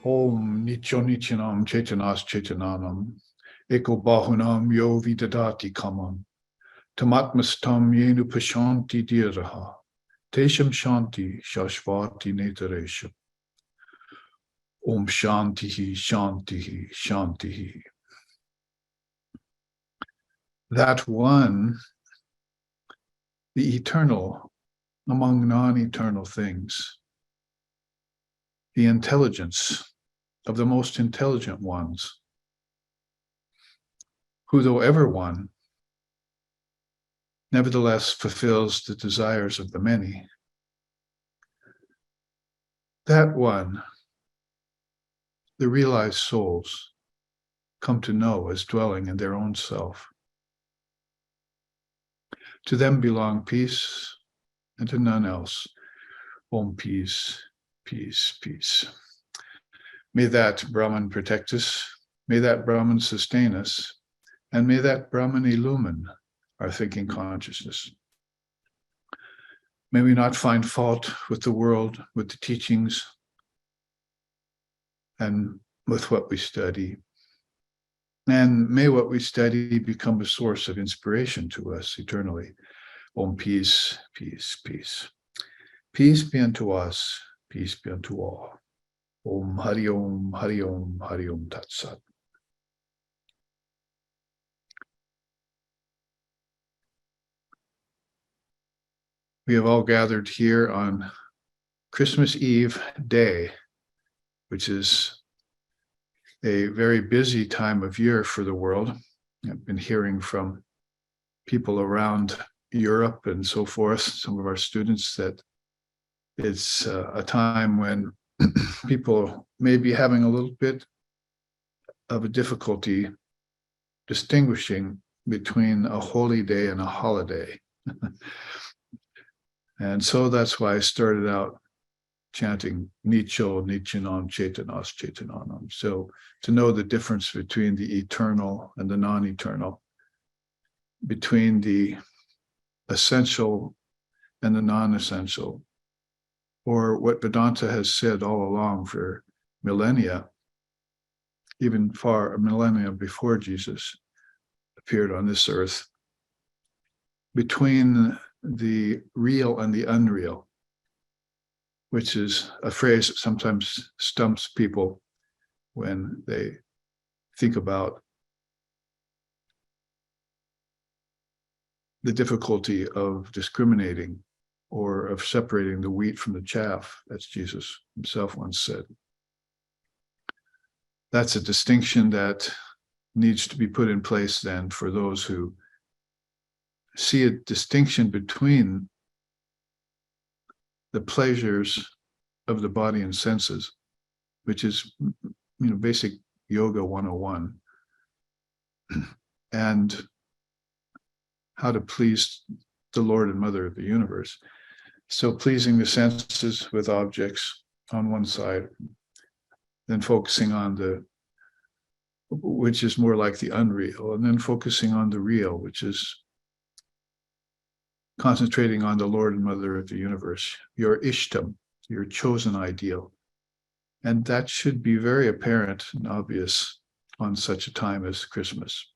Om Nityonityanam Chetanas Chetananam Eko Bahunam Yo Vidadati Kamam Tamatmastam Yenu Pashanti Diraha Tesham Shanti Shashvati Netaresham Om Shantihi Shantihi Shantihi. That one, the eternal among non-eternal things, the intelligence of the most intelligent ones, who, though ever one, nevertheless fulfills the desires of the many. That one, the realized souls come to know as dwelling in their own self. To them belong peace, and to none else. Om peace, peace, peace. May that Brahman protect us, may that Brahman sustain us, and may that Brahman illumine our thinking consciousness. May we not find fault with the world, with the teachings, and with what we study. And may what we study become a source of inspiration to us eternally. Om peace, peace, peace. Peace be unto us, peace be unto all. Om Hari Om, Hari Om, Hari Om Tat Sat. We have all gathered here on Christmas Eve day, which is a very busy time of year for the world. I've been hearing from people around Europe and so forth, some of our students, that it's a time when people may be having a little bit of a difficulty distinguishing between a holy day and a holiday. And so that's why I started out chanting Nicho, Nichanam, Chetanas, Chetananam. So to know the difference between the eternal and the non-eternal, between the essential and the non-essential, or what Vedanta has said all along for millennia, even far a millennia before Jesus appeared on this earth, between the real and the unreal, which is a phrase that sometimes stumps people when they think about the difficulty of discriminating or of separating the wheat from the chaff, as Jesus himself once said. That's a distinction that needs to be put in place then for those who see a distinction between the pleasures of the body and senses, which is, basic yoga 101, and how to please the Lord and Mother of the universe. So pleasing the senses with objects on one side, then focusing on which is more like the unreal, and then focusing on the real, which is concentrating on the Lord and Mother of the universe, your Ishtam, your chosen ideal. And that should be very apparent and obvious on such a time as Christmas.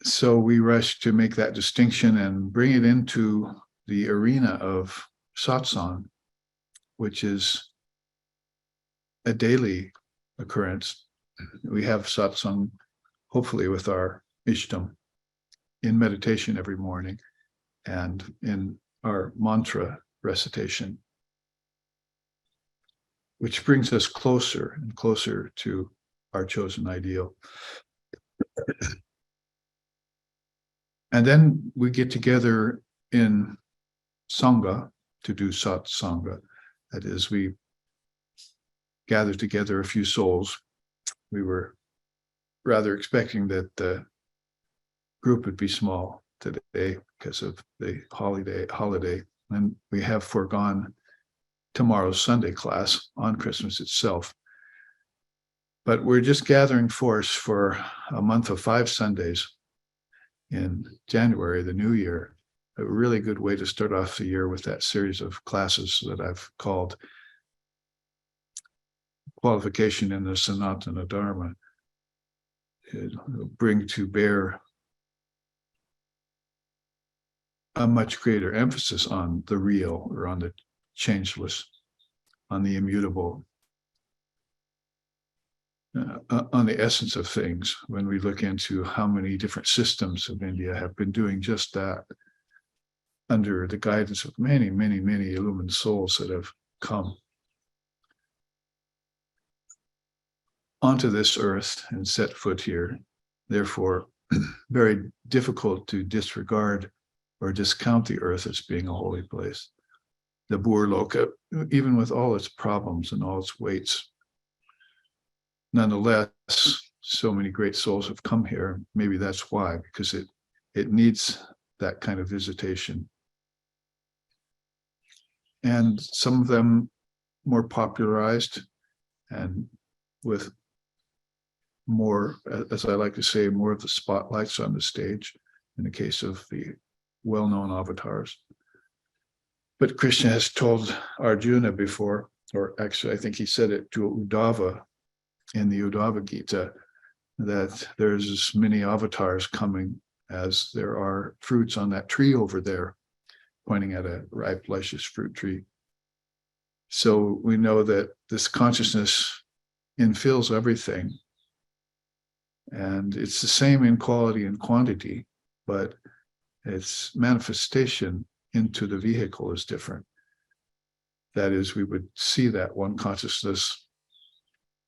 So we rush to make that distinction and bring it into the arena of satsang, which is a daily occurrence. We have satsang, hopefully with our Ishtam, in meditation every morning and in our mantra recitation, which brings us closer and closer to our chosen ideal. And then we get together in Sangha to do satsanga. That is, we gather together a few souls. We were rather expecting that the group would be small today because of the holiday, and we have foregone tomorrow's Sunday class on Christmas itself. But we're just gathering force for a month of 5 Sundays in January, the new year. A really good way to start off the year with that series of classes that I've called qualification in the Sanatana Dharma. It'll bring to bear a much greater emphasis on the real, or on the changeless, on the immutable, on the essence of things. When we look into how many different systems of India have been doing just that, under the guidance of many, many, many illumined souls that have come onto this earth and set foot here. Therefore, very difficult to disregard or discount the earth as being a holy place. The Burloka, even with all its problems and all its weights, nonetheless, so many great souls have come here. Maybe that's why, because it needs that kind of visitation. And some of them more popularized and with more, as I like to say, more of the spotlights on the stage in the case of the well-known avatars. But Krishna has told Arjuna before, or actually I think he said it to Uddhava in the Uddhava Gita, that there's as many avatars coming as there are fruits on that tree over there, pointing at a ripe, luscious fruit tree. So we know that this consciousness infills everything. And it's the same in quality and quantity, but its manifestation into the vehicle is different. That is, we would see that one consciousness,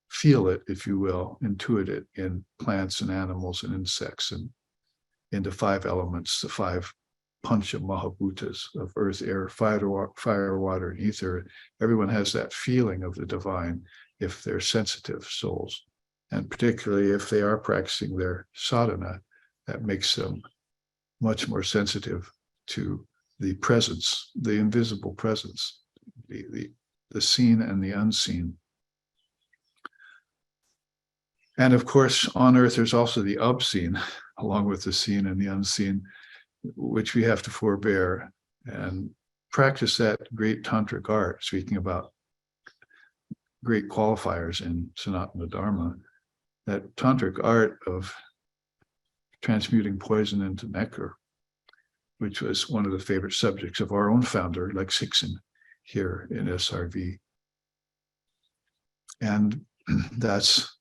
feel it, if you will, intuit it in plants and animals and insects, and into 5 elements, the 5 pancha mahabhutas of earth, air, fire, water, and ether. Everyone has that feeling of the divine if they're sensitive souls. And particularly if they are practicing their sadhana, that makes them much more sensitive to the presence, the invisible presence, the seen and the unseen. And of course, on earth, there's also the obscene, along with the seen and the unseen, which we have to forbear and practice that great tantric art, speaking about great qualifiers in Sanatana Dharma, that tantric art of transmuting poison into nectar, which was one of the favorite subjects of our own founder, Lex Hickson, here in SRV. And that's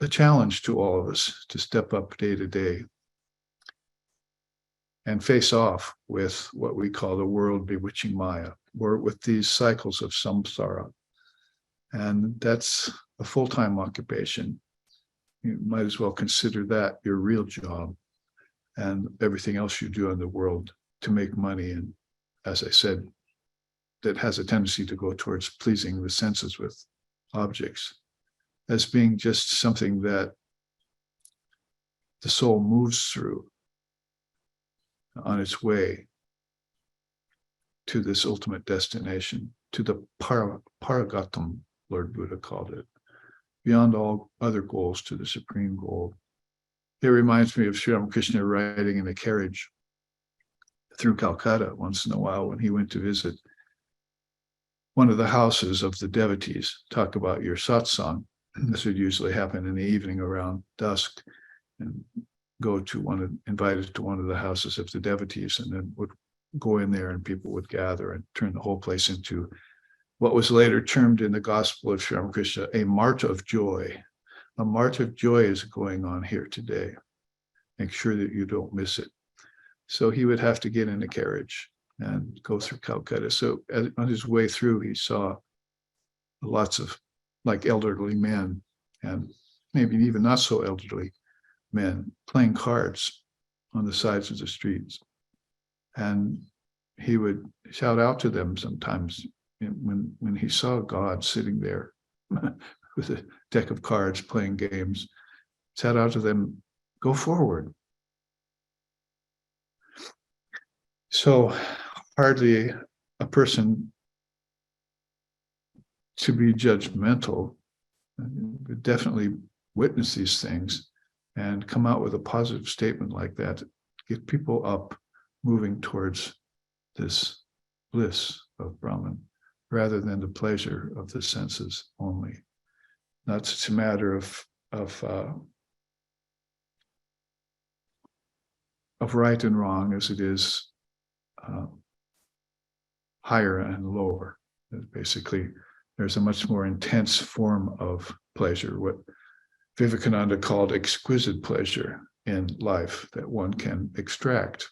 the challenge to all of us, to step up day to day and face off with what we call the world bewitching Maya, or with these cycles of samsara. And that's a full-time occupation. You might as well consider that your real job, and everything else you do in the world to make money. And as I said, that has a tendency to go towards pleasing the senses with objects, as being just something that the soul moves through on its way to this ultimate destination, to the paragatam, Lord Buddha called it, beyond all other goals, to the supreme goal. It reminds me of Sri Ramakrishna riding in a carriage through Calcutta once in a while when he went to visit one of the houses of the devotees. Talk about your satsang. This would usually happen in the evening around dusk, and invited to one of the houses of the devotees, and then would go in there and people would gather and turn the whole place into what was later termed in the Gospel of Sri Ramakrishna a mart of joy. A mart of joy is going on here today. Make sure that you don't miss it. So he would have to get in a carriage and go through Calcutta. So on his way through, he saw lots of elderly men, and maybe even not so elderly men, playing cards on the sides of the streets. And he would shout out to them sometimes when he saw God sitting there with a deck of cards playing games, shout out to them, go forward. So hardly a person to be judgmental, but definitely witness these things and come out with a positive statement like that to get people up, moving towards this bliss of Brahman. rather than the pleasure of the senses only. Not such a matter of right and wrong as it is higher and lower. Basically, there's a much more intense form of pleasure, what Vivekananda called exquisite pleasure in life that one can extract.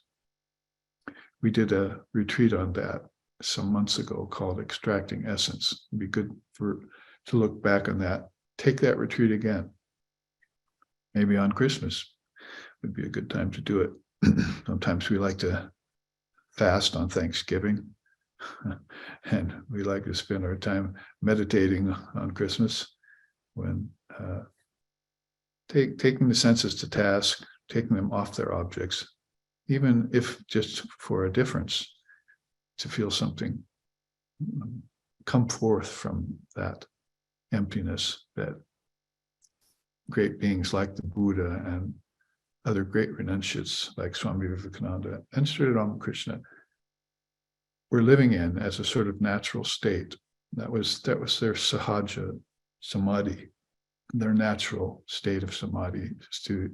We did a retreat on that some months ago called Extracting Essence. It'd be good to look back on that. Take that retreat again. Maybe on Christmas would be a good time to do it. Sometimes we like to fast on Thanksgiving, and we like to spend our time meditating on Christmas, when taking the senses to task, taking them off their objects, even if just for a difference, to feel something come forth from that emptiness that great beings like the Buddha and other great renunciates like Swami Vivekananda and Sri Ramakrishna were living in as a sort of natural state. That was their sahaja samadhi. Their natural state of samadhi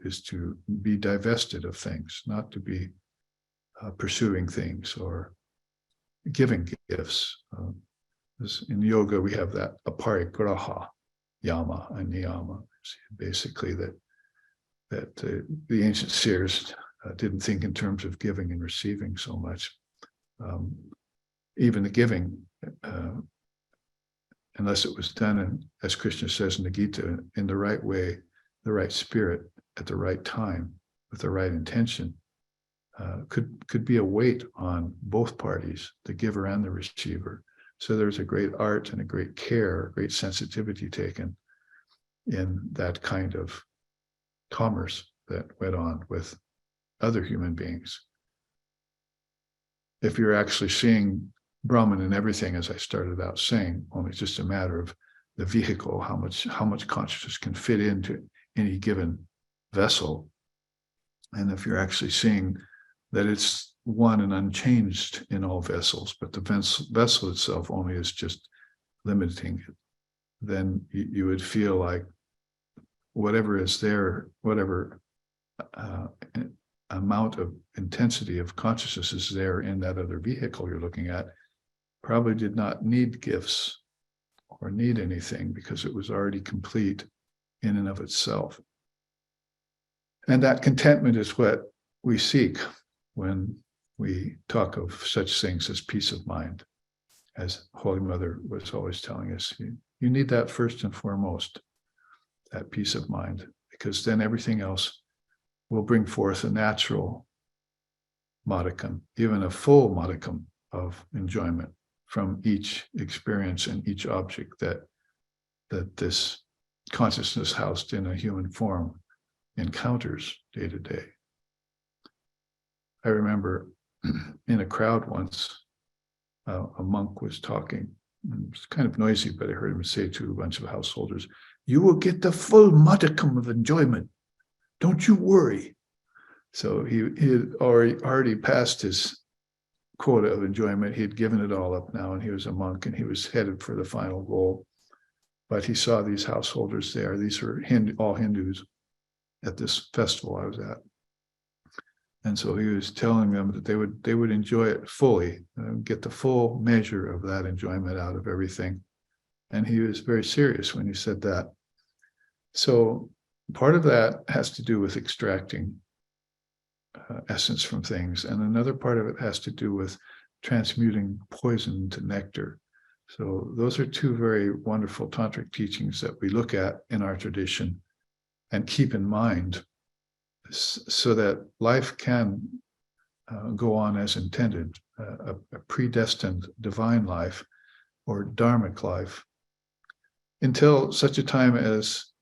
is to be divested of things, not to be pursuing things or giving gifts. In yoga, we have that aparigraha, yama and niyama. Basically, that the ancient seers didn't think in terms of giving and receiving so much. Even the giving, unless it was done, as Krishna says in the Gita, in the right way, the right spirit, at the right time, with the right intention, could be a weight on both parties, the giver and the receiver. So there's a great art and a great care, a great sensitivity taken in that kind of commerce that went on with other human beings. If you're actually seeing Brahman in everything, as I started out saying, only it's just a matter of the vehicle, how much consciousness can fit into any given vessel. And if you're actually seeing that it's one and unchanged in all vessels, but the vessel itself only is just limiting it, then you would feel like whatever is there, whatever amount of intensity of consciousness is there in that other vehicle you're looking at, probably did not need gifts or need anything, because it was already complete in and of itself. And that contentment is what we seek when we talk of such things as peace of mind. As Holy Mother was always telling us, you need that first and foremost, that peace of mind, because then everything else will bring forth a natural modicum, even a full modicum of enjoyment from each experience and each object that this consciousness housed in a human form encounters day to day. I remember in a crowd once, a monk was talking. It was kind of noisy, but I heard him say to a bunch of householders, "You will get the full modicum of enjoyment. Don't you worry." So he had already passed his quota of enjoyment. He had given it all up now, and he was a monk, and he was headed for the final goal. But he saw these householders there. These were all Hindus at this festival I was at. And so he was telling them that they would enjoy it fully, get the full measure of that enjoyment out of everything. And he was very serious when he said that. So part of that has to do with extracting essence from things. And another part of it has to do with transmuting poison to nectar. So those are two very wonderful tantric teachings that we look at in our tradition and keep in mind, so that life can go on as intended, a predestined divine life or dharmic life, until such a time as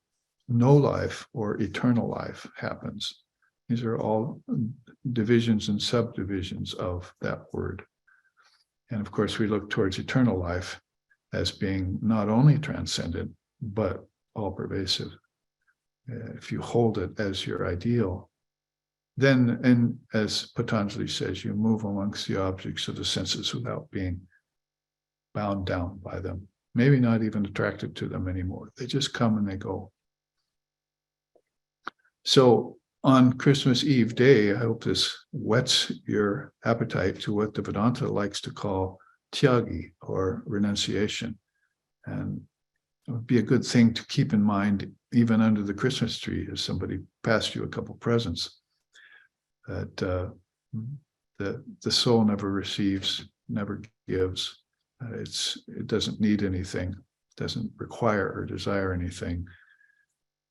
no life or eternal life happens. These are all divisions and subdivisions of that word. And of course, we look towards eternal life as being not only transcendent, but all pervasive. If you hold it as your ideal, then, and as Patanjali says, you move amongst the objects of the senses without being bound down by them, maybe not even attracted to them anymore. They just come and they go. So on Christmas Eve day, I hope this whets your appetite to what the Vedanta likes to call tyagi, or renunciation. And it would be a good thing to keep in mind, even under the Christmas tree, if somebody passed you a couple presents, that the soul never receives, never gives. It doesn't need anything, doesn't require or desire anything.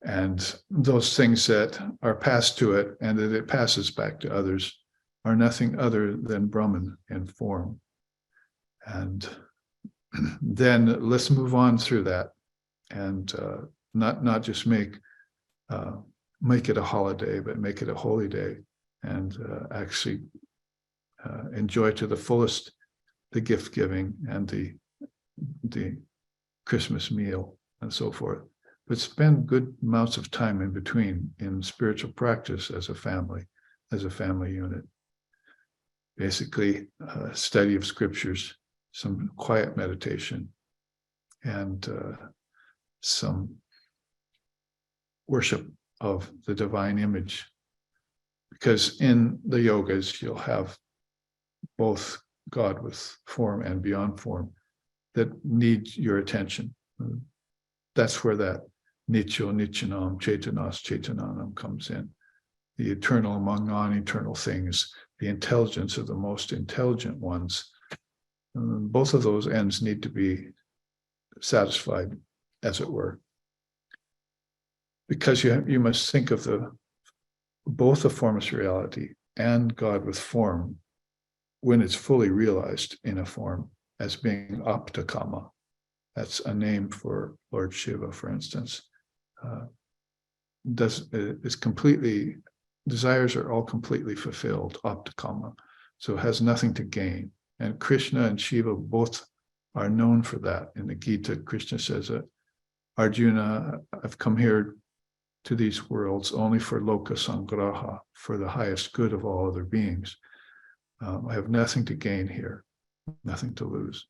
And those things that are passed to it and that it passes back to others are nothing other than Brahman in form. And then let's move on through that, and not just make it a holiday, but make it a holy day, and actually enjoy to the fullest the gift giving and the Christmas meal and so forth. But spend good amounts of time in between in spiritual practice as a family unit. Basically, study of scriptures, some quiet meditation, and some worship of the divine image. Because in the yogas, you'll have both God with form and beyond form that need your attention. That's where that Nityo Nityanam Chaitanas Chaitananam comes in. The eternal among non-eternal things, the intelligence of the most intelligent ones. Both of those ends need to be satisfied, as it were. Because you must think of both the formless reality and God with form, when it's fully realized in a form, as being aptakama. That's a name for Lord Shiva, for instance. Desires are all completely fulfilled, aptakama. So it has nothing to gain. And Krishna and Shiva both are known for that. In the Gita, Krishna says that, Arjuna, I've come here to these worlds only for loka sangraha, for the highest good of all other beings. I have nothing to gain here, nothing to lose.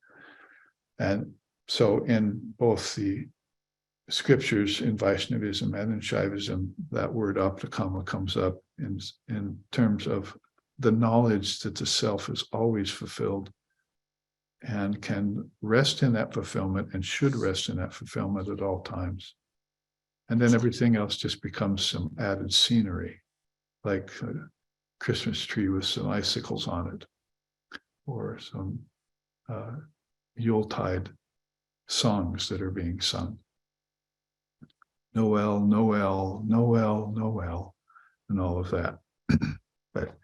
And so in both the scriptures in Vaishnavism and in Shaivism, that word aptakama comes up in terms of the knowledge that the self is always fulfilled and can rest in that fulfillment and should rest in that fulfillment at all times. And then everything else just becomes some added scenery, like a Christmas tree with some icicles on it, or some Yuletide songs that are being sung. Noel, Noel, Noel, Noel, and all of that. But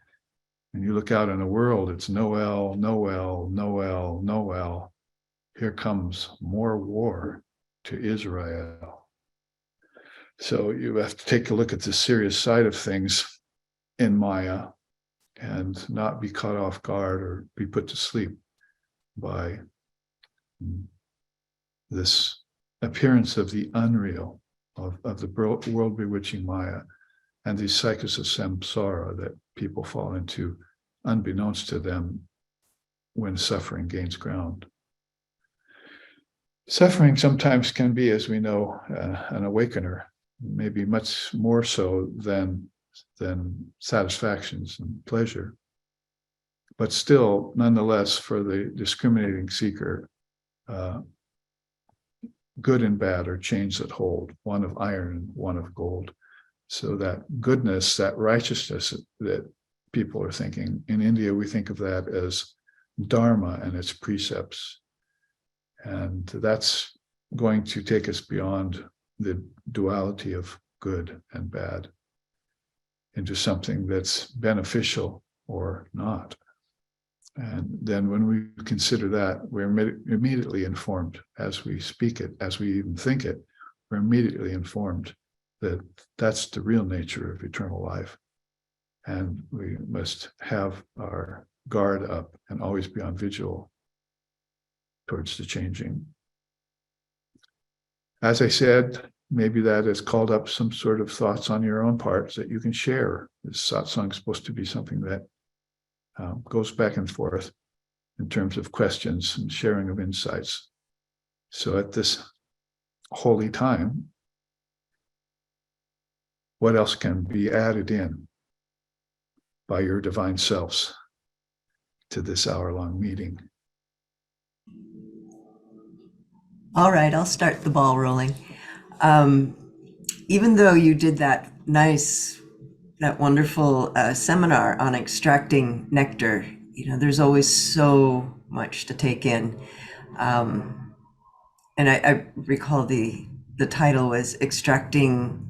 when you look out in the world, it's Noel, Noel, Noel, Noel. Here comes more war to Israel. So you have to take a look at the serious side of things in Maya and not be caught off guard or be put to sleep by this appearance of the unreal, of the world bewitching Maya, and these cycles of samsara that people fall into unbeknownst to them when suffering gains ground. Suffering sometimes can be, as we know, an awakener, maybe much more so than satisfactions and pleasure. But still, nonetheless, for the discriminating seeker, good and bad are chains that hold, one of iron, one of gold. So that goodness, that righteousness that people are thinking, in India, we think of that as dharma and its precepts. And that's going to take us beyond the duality of good and bad into something that's beneficial or not. And then when we consider that, we're immediately informed as we speak it, as we even think it, we're immediately informed that that's the real nature of eternal life. And we must have our guard up and always be on vigil towards the changing. As I said, maybe that has called up some sort of thoughts on your own parts that you can share. This satsang is supposed to be something that goes back and forth. in terms of questions and sharing of insights. So at this holy time, what else can be added in by your divine selves to this hour-long meeting? All right, I'll start the ball rolling. Even though you did that wonderful seminar on extracting nectar, there's always so much to take in. And I recall the title was extracting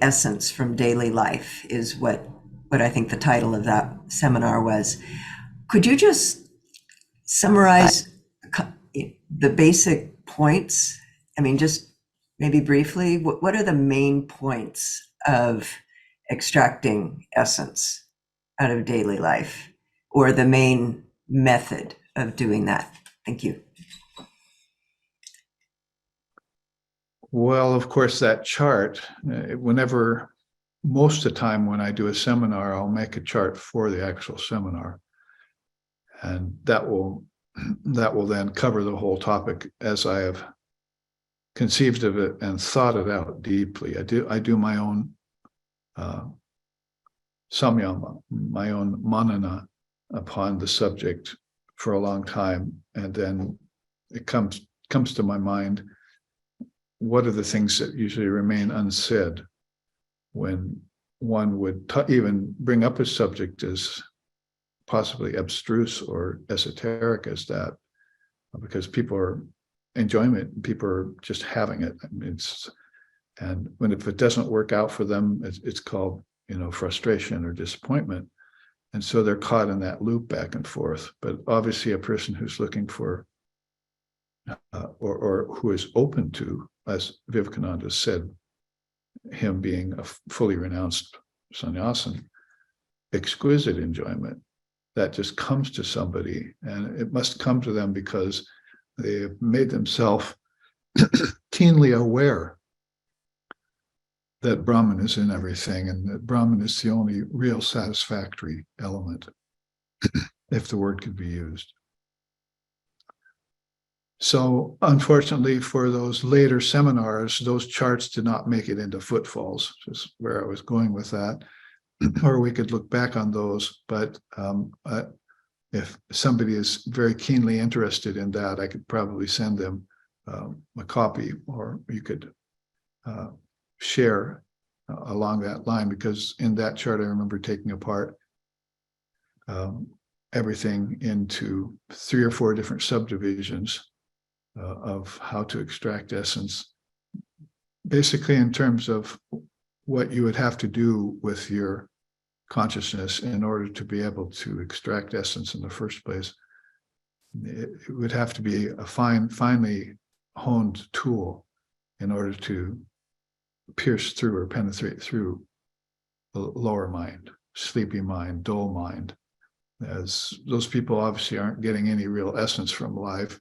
essence from daily life is what I think the title of that seminar was. Could you just summarize the basic points? I mean, just maybe briefly, what are the main points of extracting essence out of daily life, or the main method of doing that? Thank you. Well, of course, that chart, most of the time when I do a seminar, I'll make a chart for the actual seminar. And that will then cover the whole topic as I have conceived of it and thought it out deeply. I do my own samyama, my own manana upon the subject for a long time. And then it comes to my mind, what are the things that usually remain unsaid when one would even bring up a subject as possibly abstruse or esoteric as that, because people are enjoying it, people are just having it. I mean, if it doesn't work out for them, it's called, frustration or disappointment. And so they're caught in that loop back and forth. But obviously a person who's looking for, or who is open to, as Vivekananda said, him being a fully renounced sannyasin, exquisite enjoyment, that just comes to somebody, and it must come to them because they have made themselves keenly aware that Brahman is in everything, and that Brahman is the only real satisfactory element, if the word could be used. So unfortunately for those later seminars, those charts did not make it into footfalls, just where I was going with that. Or we could look back on those, but if somebody is very keenly interested in that, I could probably send them a copy, or you could share along that line, because in that chart, I remember taking apart everything into 3 or 4 different subdivisions of how to extract essence, basically in terms of what you would have to do with your consciousness in order to be able to extract essence in the first place. It would have to be a finely honed tool in order to pierce through or penetrate through the lower mind, sleepy mind, dull mind, as those people obviously aren't getting any real essence from life,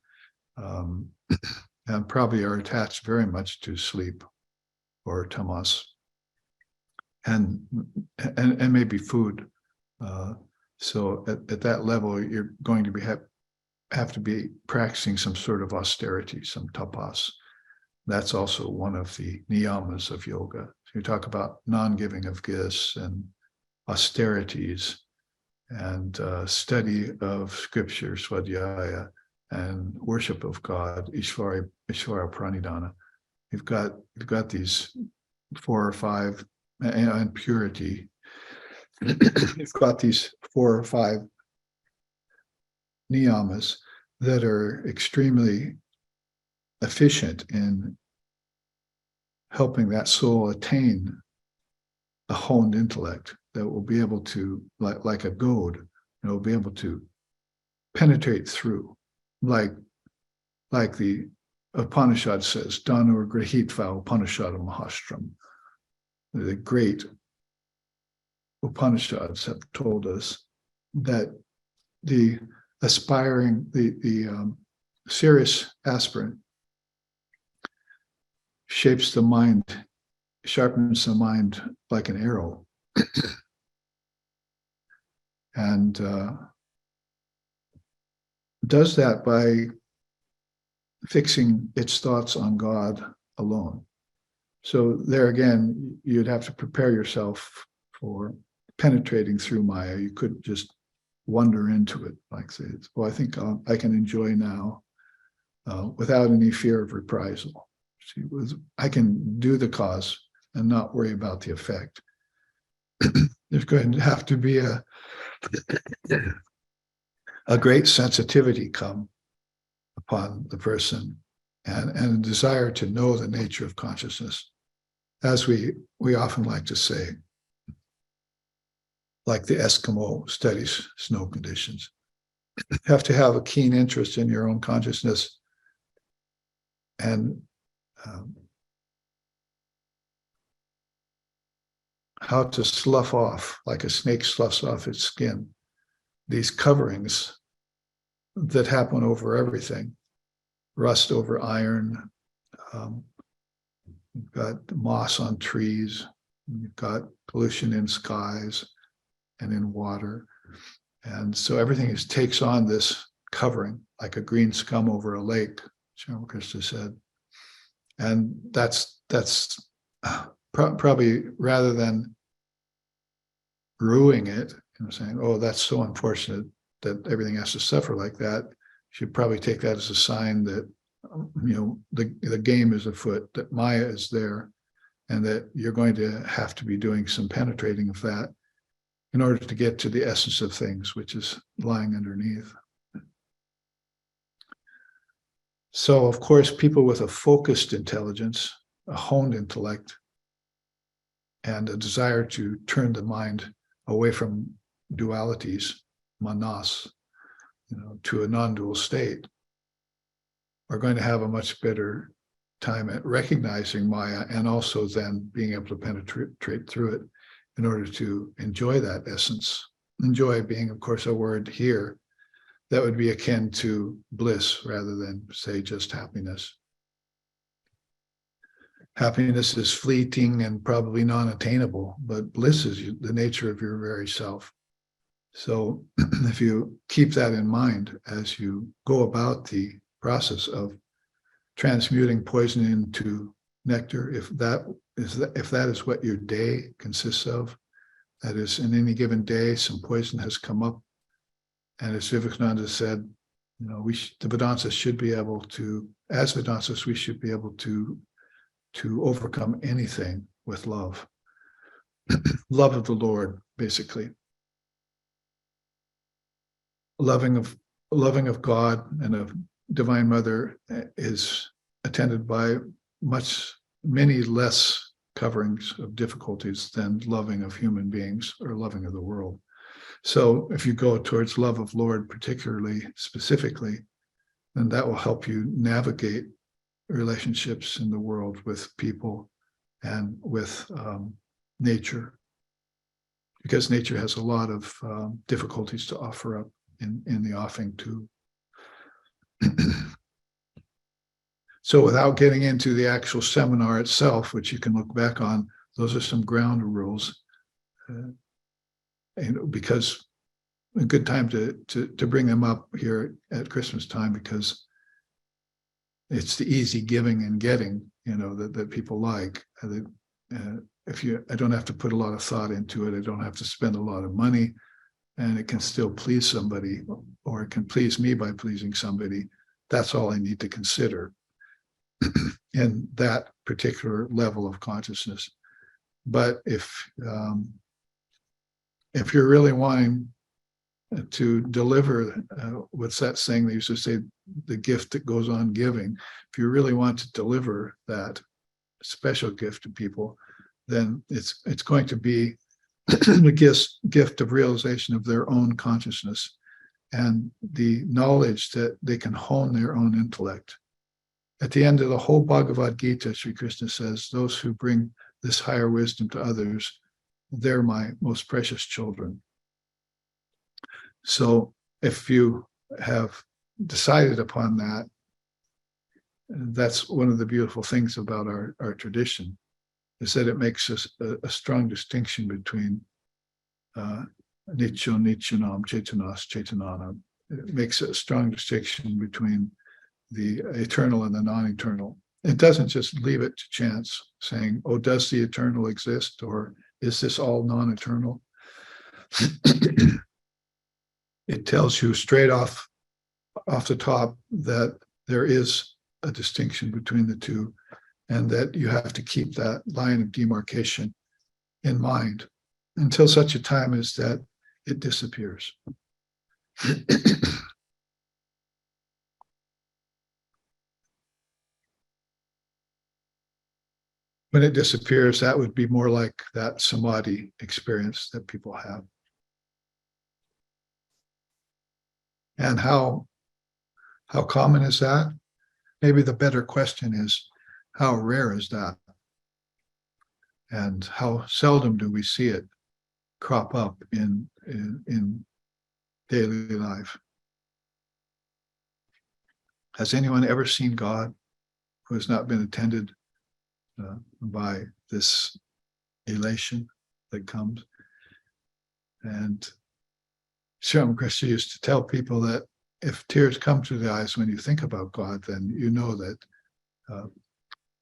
and probably are attached very much to sleep or tamas, and maybe food. So at that level, you're going to have to be practicing some sort of austerity, some tapas. That's also one of the niyamas of yoga. So you talk about non-giving of gifts and austerities and study of scripture, swadhyaya, and worship of God, Ishvara Pranidhana. You've got these 4 or 5, and purity. You've got these 4 or 5 niyamas that are extremely efficient in helping that soul attain a honed intellect that will be able to, like a goad, will be able to penetrate through, like the Upanishad says, Dhanur Grahitva Upanishad Mahastram. The great Upanishads have told us that the aspiring, the serious aspirant shapes the mind, sharpens the mind like an arrow. And does that by fixing its thoughts on God alone. So there again, you'd have to prepare yourself for penetrating through Maya. You couldn't just wander into it, like say, well, I think I can enjoy now without any fear of reprisal. I can do the cause and not worry about the effect. There's going to have to be a great sensitivity come upon the person and a desire to know the nature of consciousness. As we often like to say, like the Eskimo studies snow conditions, you have to have a keen interest in your own consciousness and how to slough off, like a snake sloughs off its skin, these coverings that happen over everything. Rust over iron, you've got moss on trees, you've got pollution in skies and in water. And so everything takes on this covering, like a green scum over a lake, Sri Ramakrishna said. And that's probably, rather than ruining it, saying, oh, that's so unfortunate that everything has to suffer like that, you should probably take that as a sign that, the game is afoot, that Maya is there, and that you're going to have to be doing some penetrating of that in order to get to the essence of things, which is lying underneath. So, of course, people with a focused intelligence, a honed intellect, and a desire to turn the mind away from dualities, manas, to a non-dual state, are going to have a much better time at recognizing Maya and also then being able to penetrate through it in order to enjoy that essence. Enjoy being, of course, a word here that would be akin to bliss rather than, say, just happiness. Happiness is fleeting and probably non-attainable, but bliss is the nature of your very self. So if you keep that in mind as you go about the process of transmuting poison into nectar, if that is what your day consists of, that is, in any given day, some poison has come up, and as Vivekananda said, the Vedantas should be able to, as Vedantas, we should be able to overcome anything with love, love of the Lord, basically. Loving of God and of Divine Mother is attended by many less coverings of difficulties than loving of human beings or loving of the world. So if you go towards love of Lord, particularly, specifically, then that will help you navigate relationships in the world with people and with nature, because nature has a lot of difficulties to offer up in the offing too. So without getting into the actual seminar itself, which you can look back on, those are some ground rules. Because a good time to bring them up here at Christmas time, because it's the easy giving and getting, that people like. I don't have to put a lot of thought into it. I don't have to spend a lot of money, and it can still please somebody, or it can please me by pleasing somebody. That's all I need to consider in that particular level of consciousness. But if you're really wanting to deliver, what's that saying they used to say, the gift that goes on giving, if you really want to deliver that special gift to people, then it's going to be the gift of realization of their own consciousness and the knowledge that they can hone their own intellect. At the end of the whole Bhagavad Gita, Sri Krishna says, those who bring this higher wisdom to others, they're my most precious children. So if you have decided upon that, that's one of the beautiful things about our tradition, is that it makes us a strong distinction between Nityo Nityanam Chaitanas Chaitananam. it makes a strong distinction between the eternal and the non-eternal. It doesn't just leave it to chance, saying, oh, does the eternal exist, or is this all non-eternal? It tells you straight off the top that there is a distinction between the two, and that you have to keep that line of demarcation in mind until such a time as that it disappears. When it disappears, that would be more like that samadhi experience that people have. And how common is that? Maybe the better question is, how rare is that? And how seldom do we see it crop up in daily life? Has anyone ever seen God who has not been attended by this elation that comes? And Sri Ramakrishna used to tell people that if tears come to the eyes when you think about God, then you know that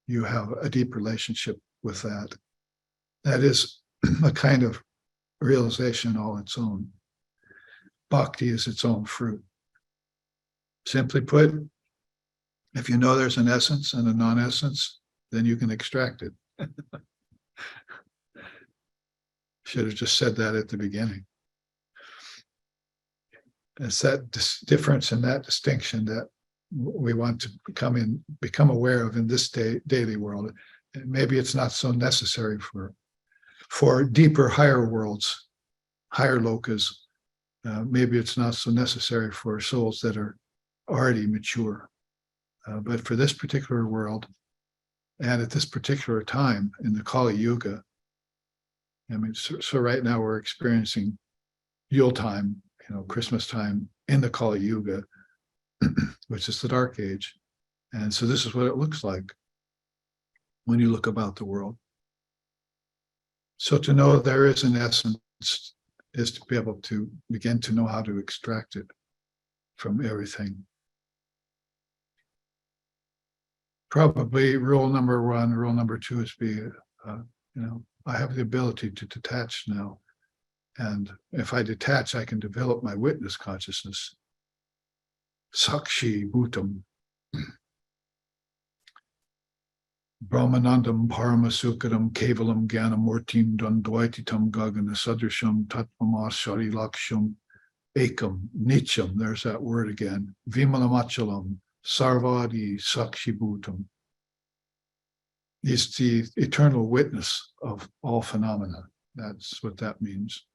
you have a deep relationship with that. That is a kind of realization all its own. Bhakti is its own fruit. Simply put, if you know there's an essence and a non-essence, then you can extract it. Should have just said that at the beginning. It's that difference and that distinction that we want to become aware of in this daily world. And maybe it's not so necessary for deeper, higher worlds, higher lokas. Maybe it's not so necessary for souls that are already mature. But for this particular world, and at this particular time in the Kali Yuga, I mean, so right now we're experiencing Yule time, Christmas time in the Kali Yuga, which is the dark age. And so this is what it looks like when you look about the world. So to know there is an essence is to be able to begin to know how to extract it from everything. Probably rule number one, rule number two is I have the ability to detach now. And if I detach, I can develop my witness consciousness. Sakshi Bhutam. Brahmanandam Paramasukadam Kevalam Gyanamurtim Dandvaititam Gagana Sadrasham Tatmamashari Laksham Ekam Nityam. There's that word again. Vimalamachalam Sarvadi Sakshi Bhutam. Is the eternal witness of all phenomena. That's what that means.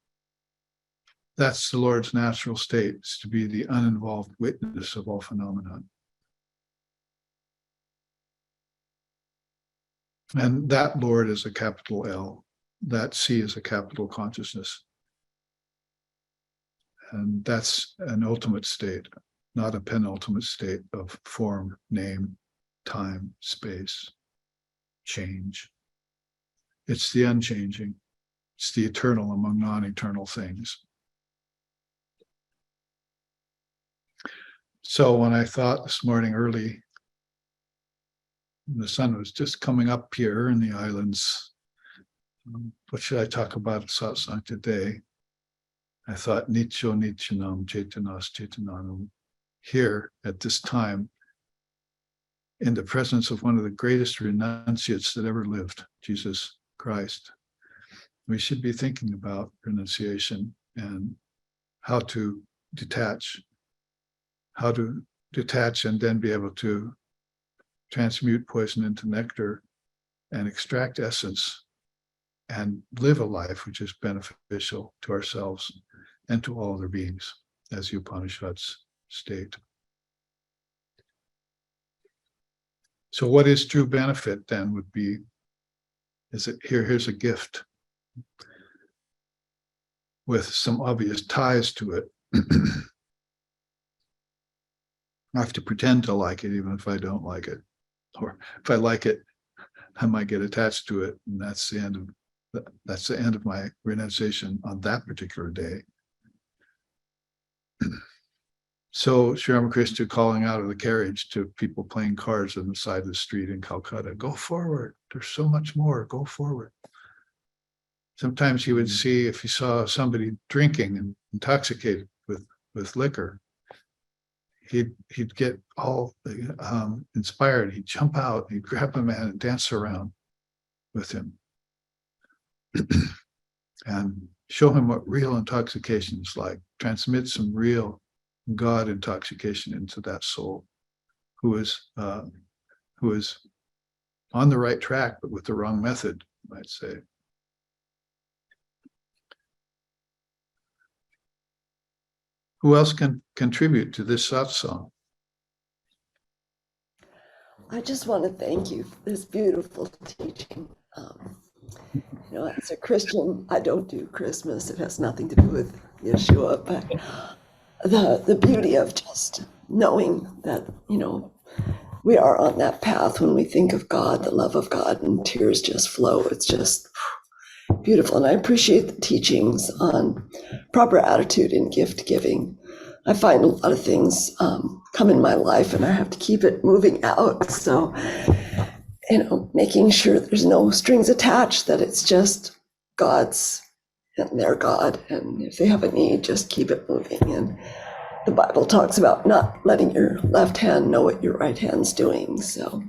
That's the Lord's natural state, is to be the uninvolved witness of all phenomena. And that Lord is a capital L. That C is a capital consciousness. And that's an ultimate state, not a penultimate state of form, name, time, space, change. It's the unchanging. It's the eternal among non-eternal things. So when I thought this morning early, the sun was just coming up here in the islands, what should I talk about at Satsang today? I thought, Nityo Nityanam Chaitanas Chaitananam. Here at this time, in the presence of one of the greatest renunciates that ever lived, Jesus Christ, we should be thinking about renunciation and how to detach and then be able to transmute poison into nectar and extract essence and live a life which is beneficial to ourselves and to all other beings, as the Upanishads state. So what is true benefit then would be, here's a gift with some obvious ties to it. I have to pretend to like it, even if I don't like it. Or if I like it, I might get attached to it, and that's the end of my renunciation on that particular day. So Sri Ramakrishna calling out of the carriage to people playing cards on the side of the street in Calcutta, go forward. There's so much more. Go forward. Sometimes he would see, if he saw somebody drinking and intoxicated with liquor, he'd get all inspired. He'd jump out, he'd grab the man and dance around with him and show him what real intoxication is like, transmit some real God intoxication into that soul who is on the right track, but with the wrong method, you might say. Who else can contribute to this satsang? I just want to thank you for this beautiful teaching. As a Christian, I don't do Christmas. It has nothing to do with Yeshua, but the beauty of just knowing that, we are on that path when we think of God, the love of God, and tears just flow. It's just beautiful. And I appreciate the teachings on proper attitude in gift giving. I find a lot of things come in my life and I have to keep it moving out. So, making sure there's no strings attached, that it's just God's and their God. And if they have a need, just keep it moving. And the Bible talks about not letting your left hand know what your right hand's doing. So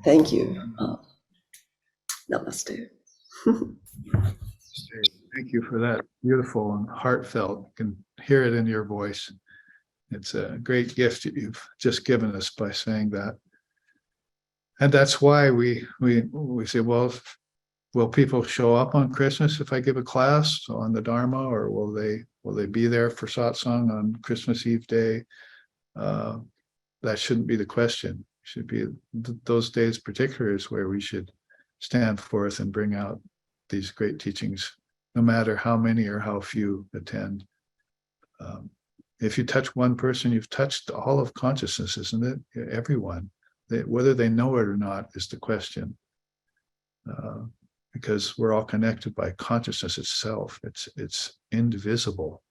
thank you. Namaste. Thank you for that beautiful and heartfelt. You can hear it in your voice. It's a great gift that you've just given us by saying that. And that's why we say, well, will people show up on Christmas if I give a class on the Dharma, or will they be there for satsang on Christmas Eve day? That shouldn't be the question. It should be those days particular is where we should stand forth and bring out these great teachings, no matter how many or how few attend. If you touch one person, you've touched all of consciousness, isn't it? Everyone. Whether they know it or not is the question. Because we're all connected by consciousness itself. It's indivisible.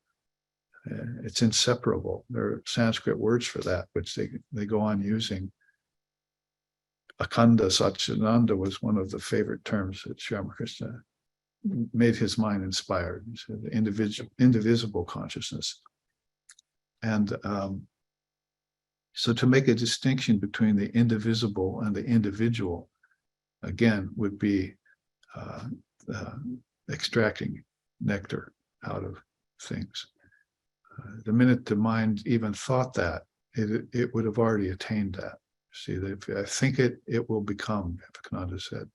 It's inseparable. There are Sanskrit words for that, which they go on using. Akhanda Satchidananda was one of the favorite terms that Sri Ramakrishna made his mind inspired. He said indivisible consciousness. And so to make a distinction between the indivisible and the individual, again, would be extracting nectar out of things. The minute the mind even thought that, it would have already attained that. See, if I think it will become, Vivekananda said.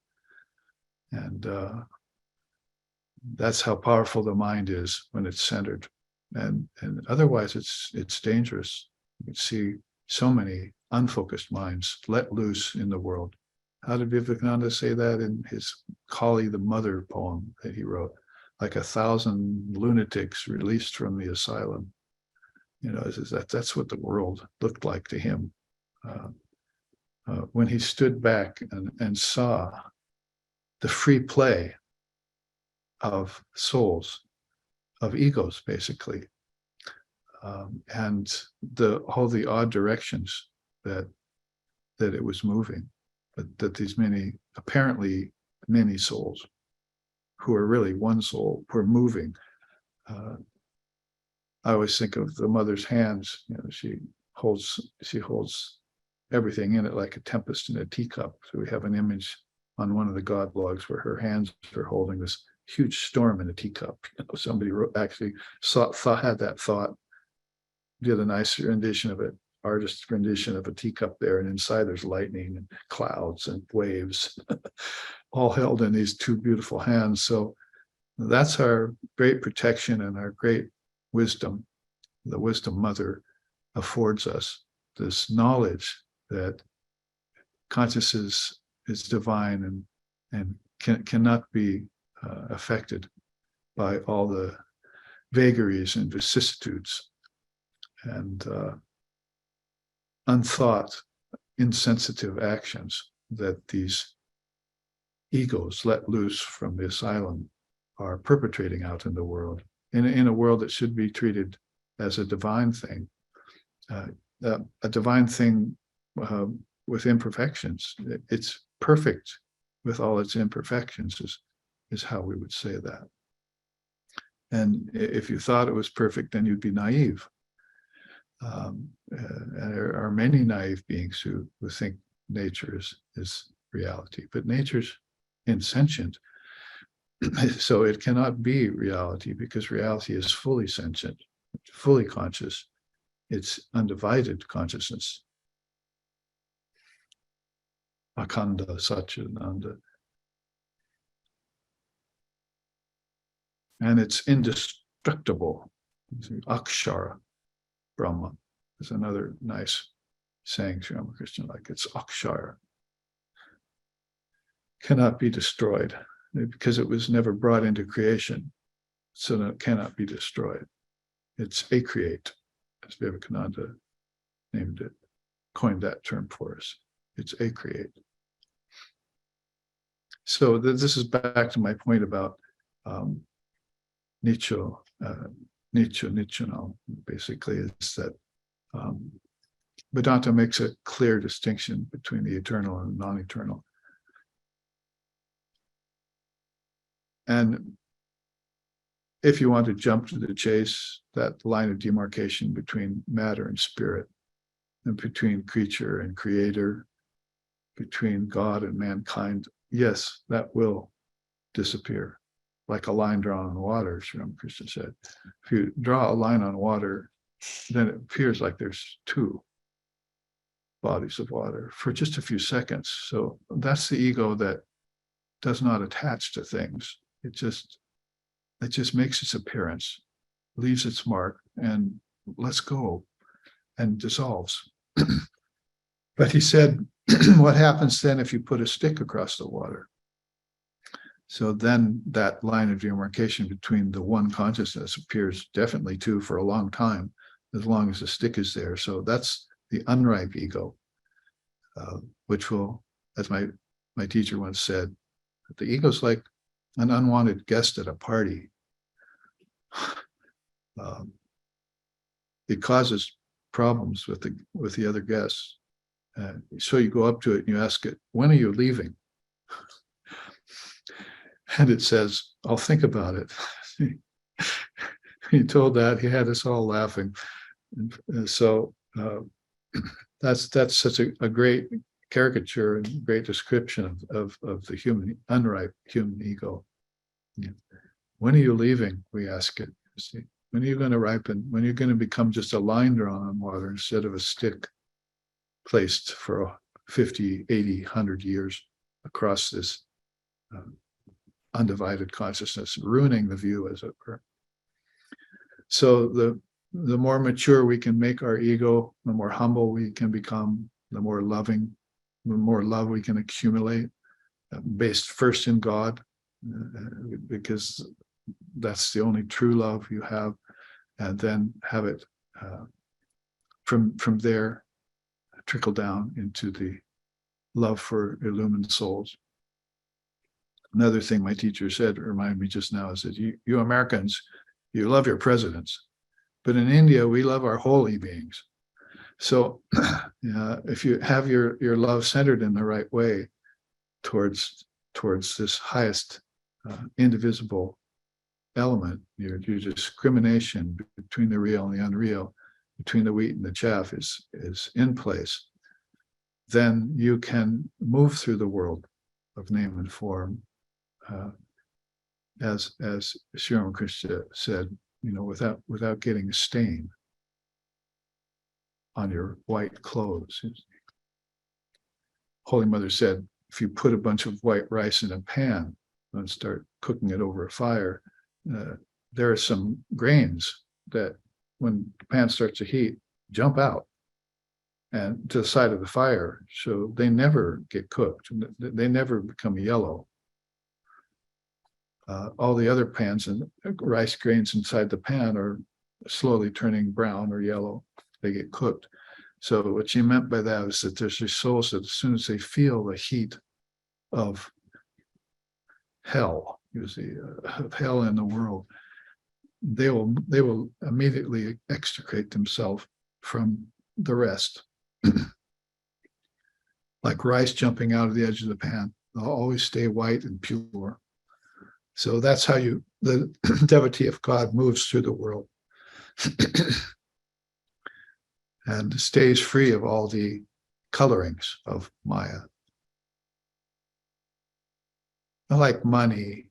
And that's how powerful the mind is when it's centered. And otherwise it's dangerous. You see so many unfocused minds let loose in the world. How did Vivekananda say that in his Kali the Mother poem that he wrote? Like 1,000 lunatics released from the asylum. That's what the world looked like to him. When he stood back and saw the free play of souls, of egos, basically, and all the odd directions that it was moving, but that these apparently many souls, who are really one soul, were moving. I always think of the mother's hands. She holds everything in it like a tempest in a teacup. So we have an image on one of the God blogs where her hands are holding this huge storm in a teacup. Somebody had that thought, did a nice rendition of it, artist's rendition of a teacup there, and inside there's lightning and clouds and waves, all held in these two beautiful hands. So that's our great protection and our great wisdom. The wisdom mother affords us this knowledge that consciousness is divine and cannot be affected by all the vagaries and vicissitudes and unthought, insensitive actions that these egos let loose from the asylum are perpetrating out in the world, in a world that should be treated as a divine thing, a divine thing with imperfections. It's perfect with all its imperfections is how we would say that. And if you thought it was perfect, then you'd be naive. And there are many naive beings who think nature is reality, but nature's insentient. So it cannot be reality, because reality is fully sentient, fully conscious. It's undivided consciousness. Akhanda, Satchidananda. And it's indestructible. Akshara Brahma is another nice saying, Sri Ramakrishna, like it's Akshara. Cannot be destroyed because it was never brought into creation. So that it cannot be destroyed. It's acreate, as Vivekananda named it, coined that term for us. It's acreate. So this is back to my point about Nicho, Nichano, basically, is that Vedanta makes a clear distinction between the eternal and the non-eternal. And if you want to jump to the chase, that line of demarcation between matter and spirit, and between creature and creator, between God and mankind, yes, that will disappear, like a line drawn on water, Sri Ramakrishna said. If you draw a line on water, then it appears like there's two bodies of water for just a few seconds. So that's the ego that does not attach to things. It just makes its appearance, leaves its mark, and lets go and dissolves. But he said, what happens then if you put a stick across the water? So then that line of demarcation between the one consciousness appears definitely two for a long time, as long as the stick is there. So that's the unripe ego, which will, as my teacher once said, the ego is like an unwanted guest at a party. It causes problems with the other guests. So you go up to it and you ask it, when are you leaving? And it says, I'll think about it. He told that, he had us all laughing. And so that's such a great caricature and great description of the unripe human ego. Yeah. When are you leaving? We ask it. See, when are you going to ripen? When are you going to become just a line drawn on water instead of a stick placed for 50, 80, 100 years across this undivided consciousness, ruining the view, as it were. So the more mature we can make our ego, the more humble we can become, the more loving, the more love we can accumulate, based first in God, because that's the only true love you have, and then have it from there trickle down into the love for illumined souls. Another thing my teacher said, reminded me just now, is that you Americans, you love your presidents, but in India, we love our holy beings. So if you have your love centered in the right way towards this highest indivisible element, your discrimination between the real and the unreal, between the wheat and the chaff is in place, then you can move through the world of name and form, as Sri Ramakrishna said, without getting a stain on your white clothes. Holy Mother said, if you put a bunch of white rice in a pan and start cooking it over a fire, there are some grains that, when the pan starts to heat, jump out and to the side of the fire. So they never get cooked. They never become yellow. All the other pans and rice grains inside the pan are slowly turning brown or yellow. They get cooked. So what she meant by that is that there's these souls that as soon as they feel the heat of hell, of hell in the world, they will immediately extricate themselves from the rest. Like rice jumping out of the edge of the pan. They'll always stay white and pure. So that's how the devotee of God moves through the world and stays free of all the colorings of Maya. Like money,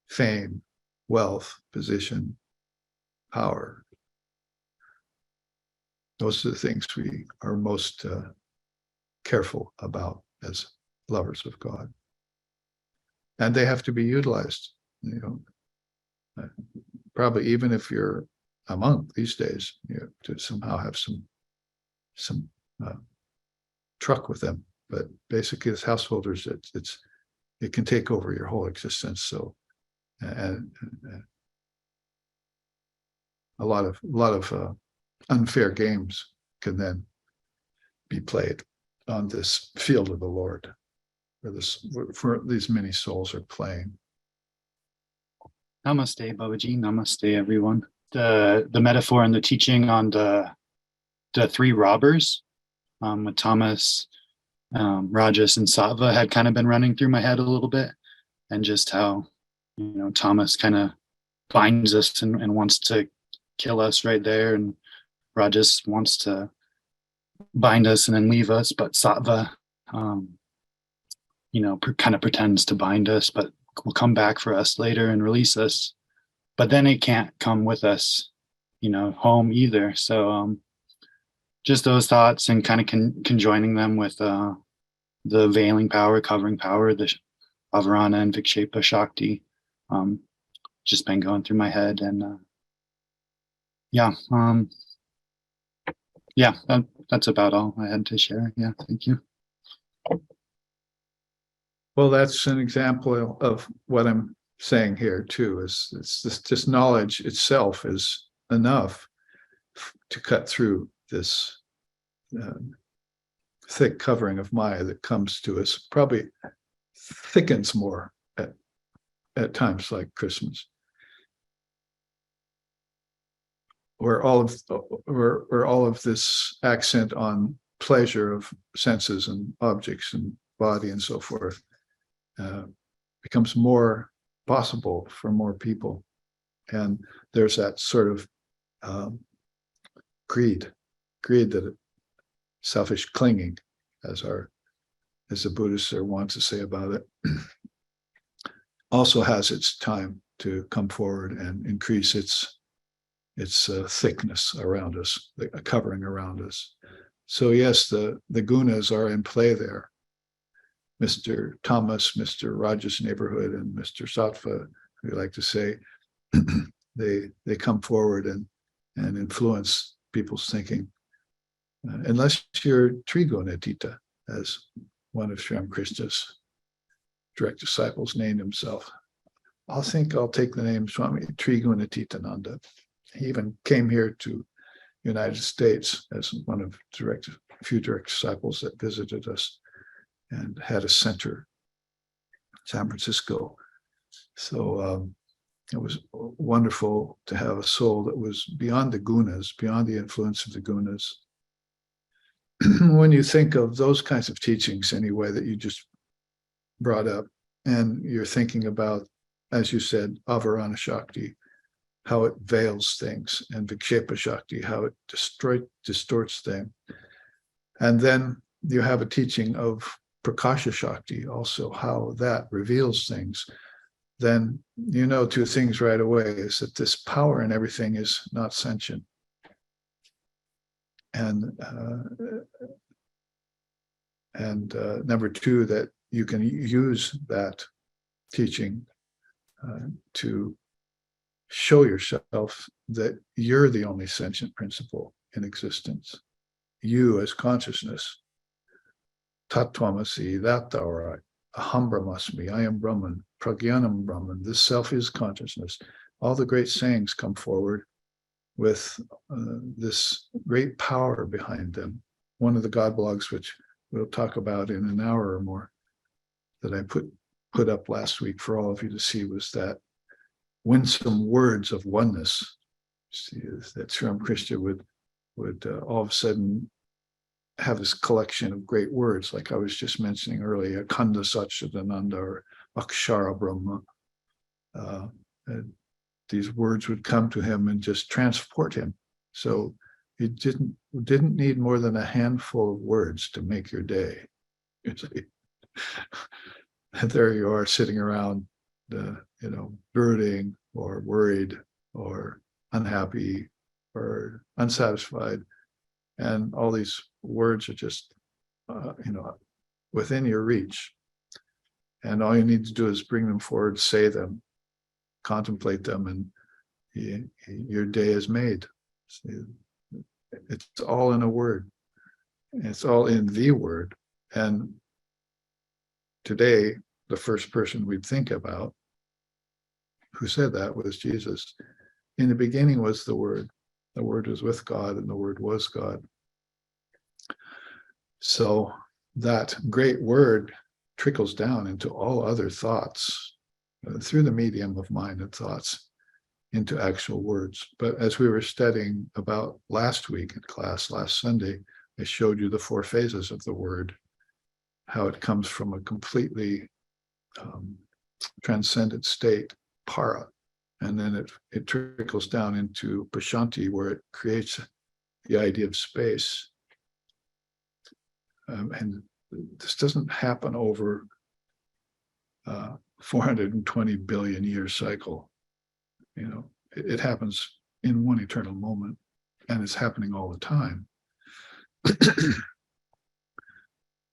fame, wealth, position, power. Those are the things we are most careful about as lovers of God. And they have to be utilized, probably even if you're a monk these days, to somehow have some truck with them. But basically, as householders, it can take over your whole existence. So, and a lot of unfair games can then be played on this field of the Lord, where these many souls are playing. Namaste, Babaji. Namaste, everyone. The metaphor and the teaching on the three robbers with Thomas, Rajas, and Sattva had kind of been running through my head a little bit, and just how Thomas kind of binds us and wants to kill us right there, and Rajas wants to bind us and then leave us, but Sattva kind of pretends to bind us, but will come back for us later and release us. But then it can't come with us, home either. So just those thoughts and kind of conjoining them with the veiling power, covering power, the Avarana and Vikshepa Shakti, just been going through my head. And that's about all I had to share. Yeah, thank you. Well, that's an example of what I'm saying here too. Is this knowledge itself is enough to cut through this thick covering of Maya that comes to us. Probably thickens more at times like Christmas, where all of this accent on pleasure of senses and objects and body and so forth becomes more possible for more people. And there's that sort of greed that selfish clinging, as the Buddhists want to say about it, also has its time to come forward and increase its thickness around us, a covering around us. So yes, the gunas are in play there. Mr. Thomas, Mr. Raja's neighborhood, and Mr. Sattva, we like to say, they come forward and influence people's thinking. Unless you're Trigunatita, as one of Sri Ramakrishna's direct disciples named himself. I'll take the name Swami Trigunatitananda. He even came here to United States as one of few direct disciples that visited us and had a center in San Francisco. So it was wonderful to have a soul that was beyond the gunas, beyond the influence of the gunas. When you think of those kinds of teachings anyway that you just brought up, and you're thinking about, as you said, Avarana Shakti, how it veils things, and Vikshepa Shakti, how it distorts things. And then you have a teaching of Prakasha Shakti also, how that reveals things. Then you know two things right away, is that this power in everything is not sentient. And number two, that you can use that teaching to show yourself that you're the only sentient principle in existence. You as consciousness. Tattvamasi, that thou art. Aham Brahmasmi, I am Brahman. Pragyanam Brahman, this self is consciousness. All the great sayings come forward with this great power behind them. One of the God blogs, which we'll talk about in an hour or more, that I put up last week for all of you to see, was that winsome words of oneness. See, that Sri Ramakrishna would would all of a sudden have this collection of great words, like I was just mentioning earlier, Kanda Satchidananda or Akshara Brahma. These words would come to him and just transport him. So he didn't need more than a handful of words to make your day. And there you are sitting around, brooding or worried or unhappy or unsatisfied. And all these words are just, within your reach. And all you need to do is bring them forward, say them, contemplate them, and your day is made. It's all in a word. It's all in the word. And today, the first person we'd think about who said that was Jesus. In the beginning was the Word. The Word was with God, and the Word was God. So that great word trickles down into all other thoughts through the medium of mind and thoughts into actual words. But as we were studying about last week in class, last Sunday, I showed you the 4 phases of the word, how it comes from a completely transcendent state, para, and then it trickles down into pashanti, where it creates the idea of space. And this doesn't happen over 420 billion year cycle. It happens in one eternal moment, and it's happening all the time.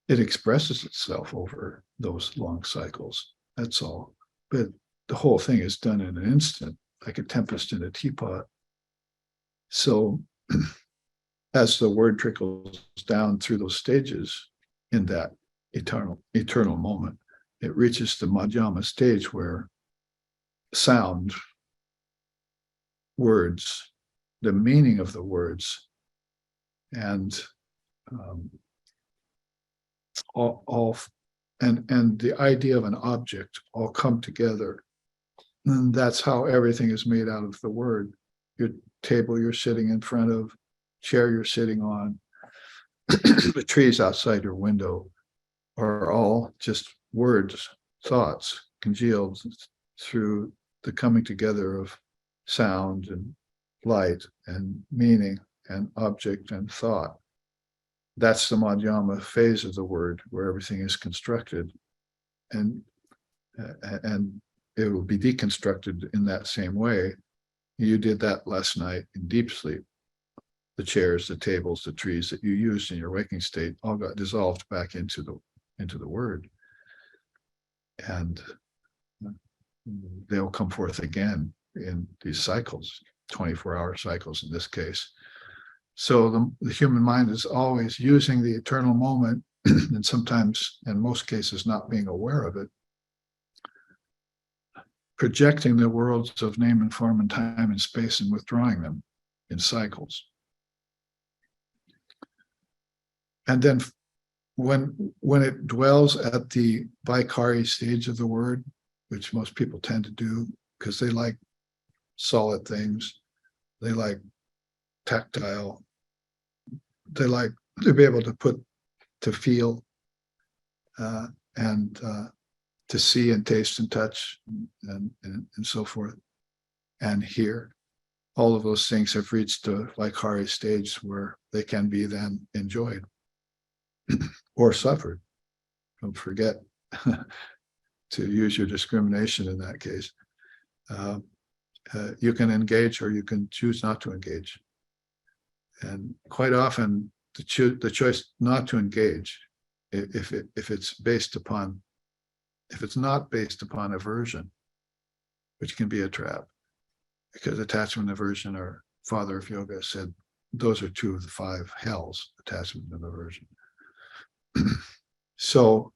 It expresses itself over those long cycles. That's all. But the whole thing is done in an instant, like a tempest in a teapot. So as the word trickles down through those stages in that eternal moment, it reaches the madhyama stage where sound, words, the meaning of the words, and and the idea of an object all come together. And that's how everything is made out of the word. Your table you're sitting in front of, chair you're sitting on, the trees outside your window are all just words, thoughts, congealed through the coming together of sound and light and meaning and object and thought. That's the madhyama phase of the word, where everything is constructed, and it will be deconstructed in that same way. You did that last night in deep sleep. The chairs, the tables, the trees that you used in your waking state all got dissolved back into the word, and they'll come forth again in these cycles, 24-hour cycles in this case. So the human mind is always using the eternal moment, and sometimes, in most cases, not being aware of it, projecting the worlds of name and form and time and space and withdrawing them in cycles. And then when it dwells at the Vaikari stage of the word, which most people tend to do because they like solid things, they like tactile, they like to be able to feel and to see and taste and touch and so forth, and hear. All of those things have reached a Vaikari stage where they can be then enjoyed or suffered. Don't forget to use your discrimination in that case. You can engage or you can choose not to engage. And quite often the choice not to engage, if it's not based upon aversion, which can be a trap, because attachment and aversion are, Father of Yoga said, those are 2 of the 5 hells, attachment and aversion. So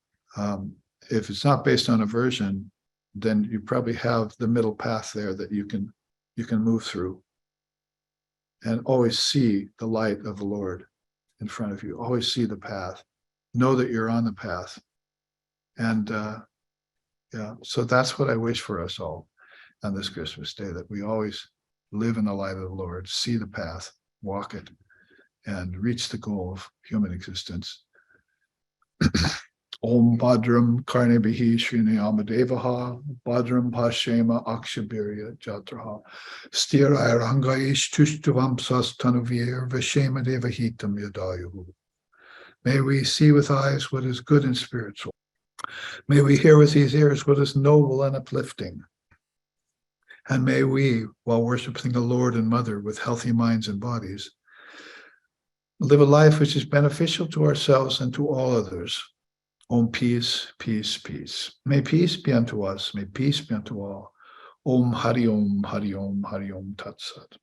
if it's not based on aversion, then you probably have the middle path there that you can move through, and always see the light of the Lord in front of you. Always see the path. Know that you're on the path. And so that's what I wish for us all on this Christmas day, that we always live in the light of the Lord, see the path, walk it, and reach the goal of human existence. Om Bhadram Karnebihi Srini Amadevaha Bhadram Pashema Akshabirya Jatraha Sthiraya Rangaish Tushtuvamsas Tanuvir Veshema Devahitam Yadayuhu. May we see with eyes what is good and spiritual. May we hear with these ears what is noble and uplifting. And may we, while worshiping the Lord and Mother with healthy minds and bodies, live a life which is beneficial to ourselves and to all others. Om peace, peace, peace. May peace be unto us. May peace be unto all. Om Hari Om, Hari Om, Hari Om Tat Sat.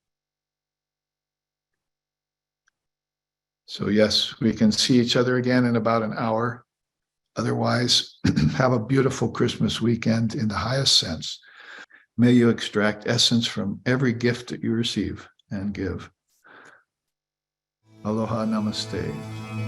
So yes, we can see each other again in about an hour. Otherwise, have a beautiful Christmas weekend in the highest sense. May you extract essence from every gift that you receive and give. Aloha Namaste.